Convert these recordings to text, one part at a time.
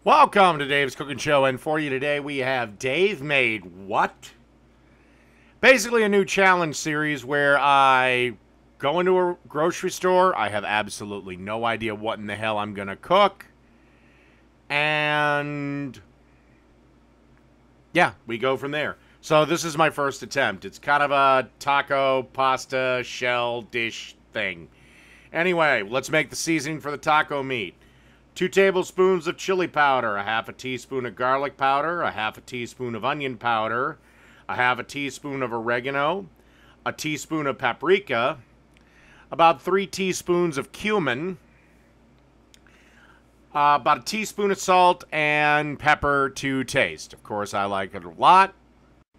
Welcome to Dave's Cooking Show, and for you today we have Dave Made What? Basically a new challenge series where I go into a grocery store, I have absolutely no idea what in the hell I'm going to cook, and yeah, we go from there. So this is my first attempt. It's kind of a taco, pasta, shell, dish thing. Anyway, let's make the seasoning for the taco meat. 2 tablespoons of chili powder, a half a teaspoon of garlic powder, a half a teaspoon of onion powder, a half a teaspoon of oregano, a teaspoon of paprika, about 3 teaspoons of cumin, about a teaspoon of salt, and pepper to taste. Of course, I like it a lot.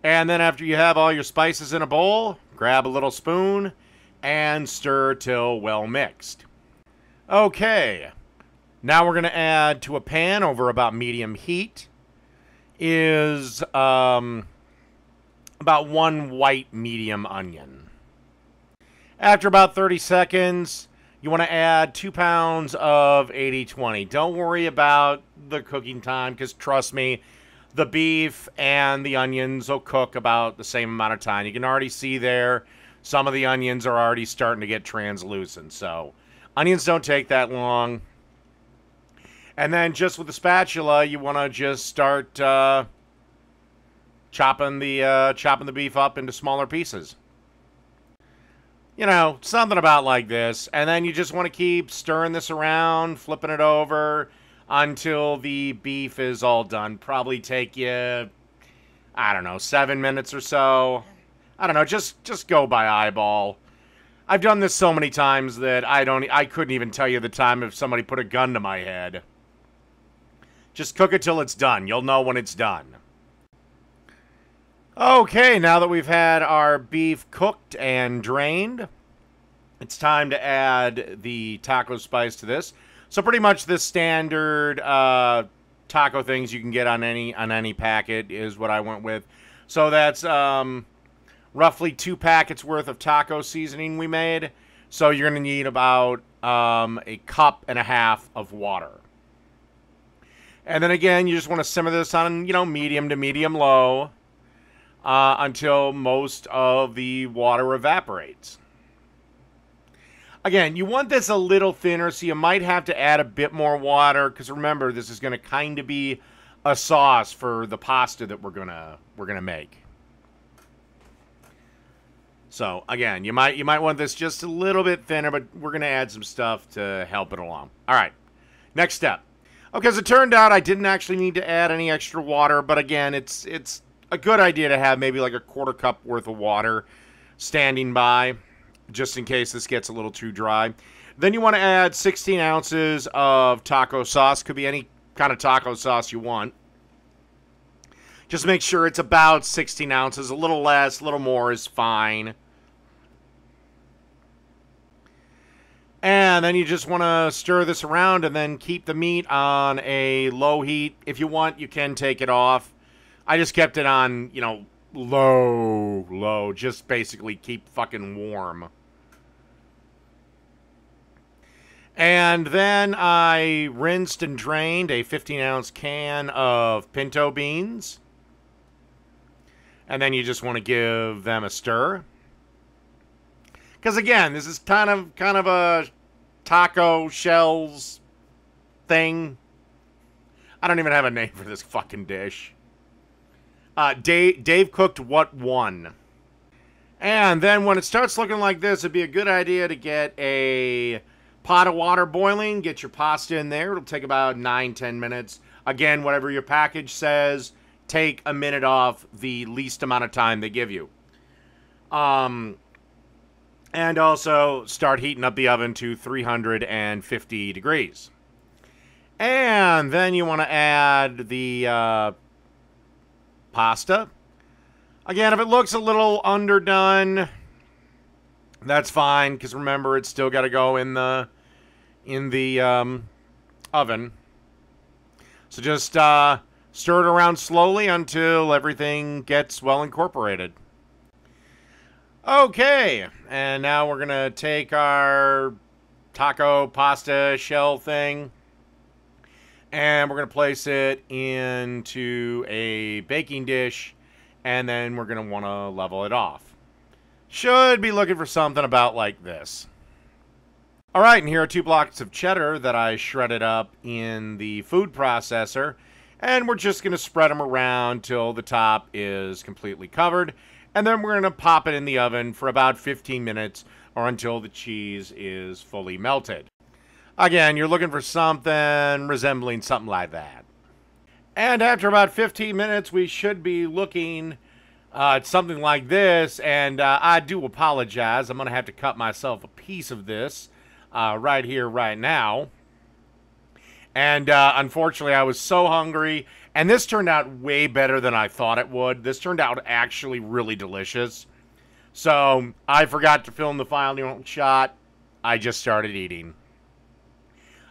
And then after you have all your spices in a bowl, grab a little spoon and stir till well mixed. Okay. Now we're going to add to a pan over about medium heat is about 1 white medium onion. After about 30 seconds, you want to add 2 pounds of 80/20. Don't worry about the cooking time because trust me, the beef and the onions will cook about the same amount of time. You can already see there some of the onions are already starting to get translucent. So onions don't take that long. And then just with the spatula, you want to just start chopping the beef up into smaller pieces. You know, something about like this. And then you just want to keep stirring this around, flipping it over until the beef is all done. Probably take you, I don't know, 7 minutes or so. I don't know, just go by eyeball. I've done this so many times that I couldn't even tell you the time if somebody put a gun to my head. Just cook it till it's done. You'll know when it's done. Okay, now that we've had our beef cooked and drained, it's time to add the taco spice to this. So pretty much the standard taco things you can get on any packet is what I went with. So that's roughly 2 packets worth of taco seasoning we made. So you're going to need about 1.5 cups of water. And then again, you just want to simmer this on, medium to medium-low until most of the water evaporates. Again, you want this a little thinner, so you might have to add a bit more water, because remember, this is going to kind of be a sauce for the pasta that we're gonna make. So again, you might want this just a little bit thinner, but we're going to add some stuff to help it along. All right, next step. Okay, as it turned out, I didn't actually need to add any extra water, but again, it's a good idea to have maybe like a 1/4 cup worth of water standing by, just in case this gets a little too dry. Then you want to add 16 ounces of taco sauce. Could be any kind of taco sauce you want. Just make sure it's about 16 ounces. A little less, a little more is fine. And then you just want to stir this around and then keep the meat on a low heat. If you want, you can take it off. I just kept it on, low. Just basically keep fucking warm. And then I rinsed and drained a 15-ounce can of pinto beans. And then you just want to give them a stir. Because again, this is kind of a taco shells thing. I don't even have a name for this fucking dish. Dave cooked what one. And then when it starts looking like this, it'd be a good idea to get a pot of water boiling. Get your pasta in there. It'll take about 9-10 minutes. Again, whatever your package says, take a minute off the least amount of time they give you. And also start heating up the oven to 350 degrees. And then you want to add the pasta. Again, if it looks a little underdone, that's fine, because remember, it's still got to go in the oven. So just stir it around slowly until everything gets well incorporated. Okay, and now we're going to take our taco pasta shell thing, And we're going to place it into a baking dish, and then we're going to want to level it off. Should be looking for something about like this. All right, and here are 2 blocks of cheddar that I shredded up in the food processor, and we're just going to spread them around till the top is completely covered, and then we're going to pop it in the oven for about 15 minutes or until the cheese is fully melted. Again, you're looking for something resembling something like that. And after about 15 minutes, we should be looking at something like this. And I do apologize. I'm going to have to cut myself a piece of this right here, right now. And unfortunately, I was so hungry. And this turned out way better than I thought it would. This turned out actually really delicious. So I forgot to film the final shot. I just started eating.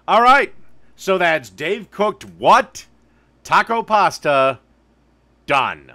All right, so that's Dave cooked what? Taco pasta done.